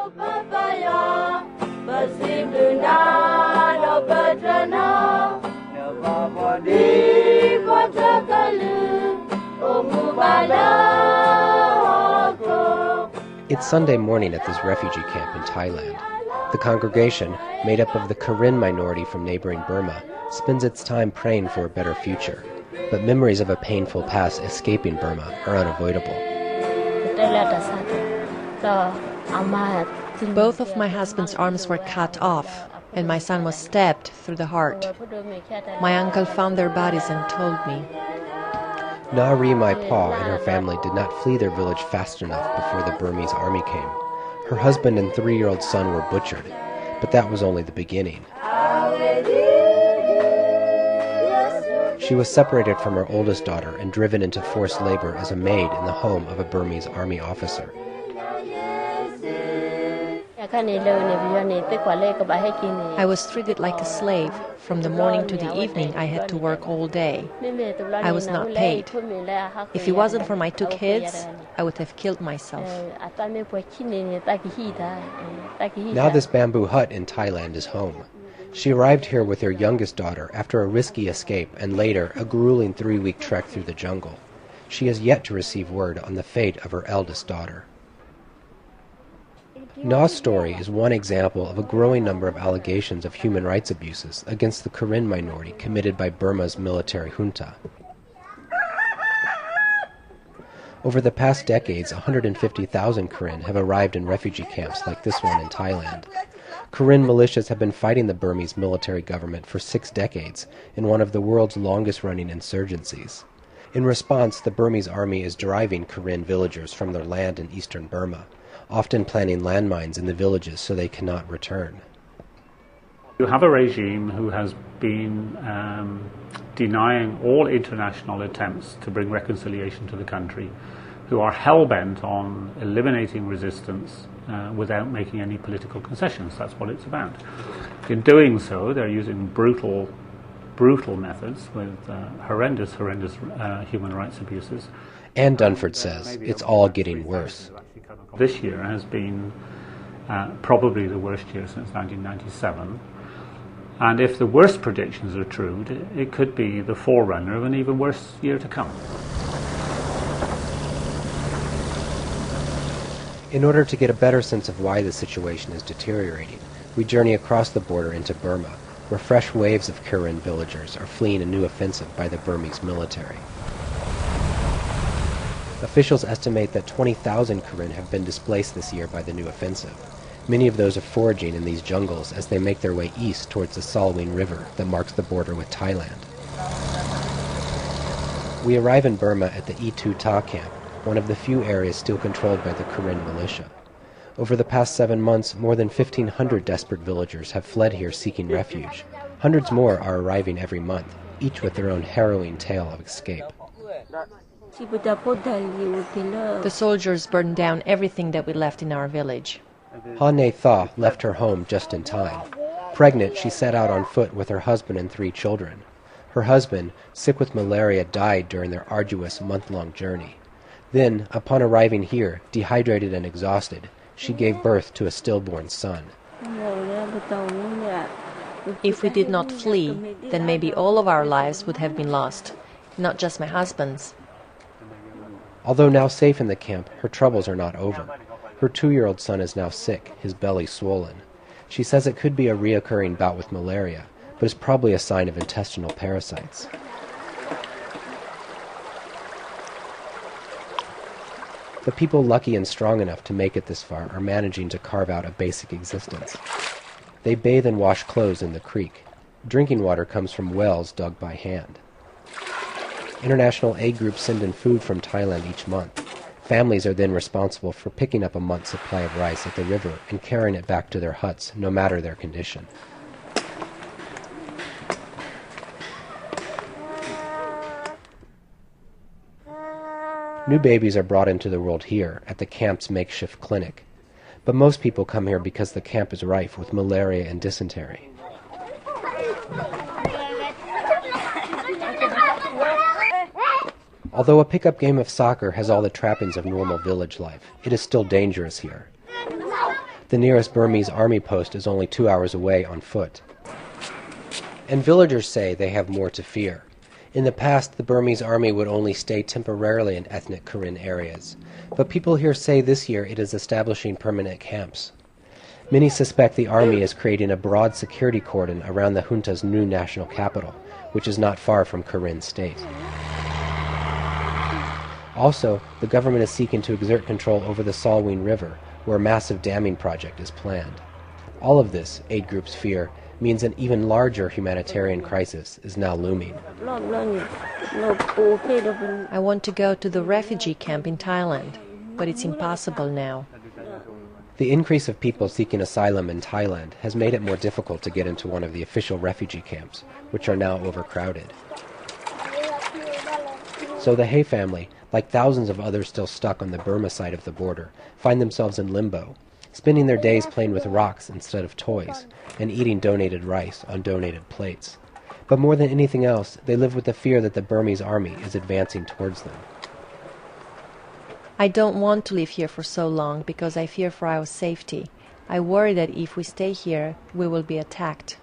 It's Sunday morning at this refugee camp in Thailand. The congregation, made up of the Karen minority from neighboring Burma, spends its time praying for a better future. But memories of a painful past escaping Burma are unavoidable. Both of my husband's arms were cut off, and my son was stabbed through the heart. My uncle found their bodies and told me. Nari Mai Pa and her family did not flee their village fast enough before the Burmese army came. Her husband and 3-year-old son were butchered, but that was only the beginning. She was separated from her oldest daughter and driven into forced labor as a maid in the home of a Burmese army officer. I was treated like a slave. From the morning to the evening, I had to work all day. I was not paid. If it wasn't for my 2 kids, I would have killed myself. Now this bamboo hut in Thailand is home. She arrived here with her youngest daughter after a risky escape and later a grueling 3-week trek through the jungle. She has yet to receive word on the fate of her eldest daughter. Na's story is one example of a growing number of allegations of human rights abuses against the Karen minority committed by Burma's military junta. Over the past decades, 150,000 Karen have arrived in refugee camps like this one in Thailand. Karen militias have been fighting the Burmese military government for 6 decades in one of the world's longest-running insurgencies. In response, the Burmese army is driving Karen villagers from their land in eastern Burma, often planting landmines in the villages so they cannot return. You have a regime who has been denying all international attempts to bring reconciliation to the country, who are hell-bent on eliminating resistance without making any political concessions. That's what it's about. In doing so, they're using brutal methods with horrendous human rights abuses. Ann Dunford says it's all getting worse. This year has been probably the worst year since 1997. And if the worst predictions are true, it could be the forerunner of an even worse year to come. In order to get a better sense of why the situation is deteriorating, we journey across the border into Burma, where fresh waves of Karen villagers are fleeing a new offensive by the Burmese military. Officials estimate that 20,000 Karen have been displaced this year by the new offensive. Many of those are foraging in these jungles as they make their way east towards the Salween River that marks the border with Thailand. We arrive in Burma at the E2 Ta camp, one of the few areas still controlled by the Karen militia. Over the past 7 months, more than 1,500 desperate villagers have fled here seeking refuge. Hundreds more are arriving every month, each with their own harrowing tale of escape. The soldiers burned down everything that we left in our village. Ha Ne Tha left her home just in time. Pregnant, she set out on foot with her husband and 3 children. Her husband, sick with malaria, died during their arduous month-long journey. Then, upon arriving here, dehydrated and exhausted, she gave birth to a stillborn son. If we did not flee, then maybe all of our lives would have been lost, not just my husband's. Although now safe in the camp, her troubles are not over. Her 2-year-old son is now sick, his belly swollen. She says it could be a reoccurring bout with malaria, but is probably a sign of intestinal parasites. The people lucky and strong enough to make it this far are managing to carve out a basic existence. They bathe and wash clothes in the creek. Drinking water comes from wells dug by hand. International aid groups send in food from Thailand each month. Families are then responsible for picking up a month's supply of rice at the river and carrying it back to their huts, no matter their condition. New babies are brought into the world here at the camp's makeshift clinic. But most people come here because the camp is rife with malaria and dysentery. Although a pickup game of soccer has all the trappings of normal village life, it is still dangerous here. The nearest Burmese army post is only 2 hours away on foot. And villagers say they have more to fear. In the past, the Burmese army would only stay temporarily in ethnic Karen areas, but people here say this year it is establishing permanent camps. Many suspect the army is creating a broad security cordon around the junta's new national capital, which is not far from Karen State. Also, the government is seeking to exert control over the Salween River, where a massive damming project is planned. All of this, aid groups fear, means an even larger humanitarian crisis is now looming. I want to go to the refugee camp in Thailand, but it's impossible now. The increase of people seeking asylum in Thailand has made it more difficult to get into one of the official refugee camps, which are now overcrowded. So the Hay family, like thousands of others still stuck on the Burma side of the border, find themselves in limbo, spending their days playing with rocks instead of toys, and eating donated rice on donated plates. But more than anything else, they live with the fear that the Burmese army is advancing towards them. I don't want to live here for so long because I fear for our safety. I worry that if we stay here, we will be attacked.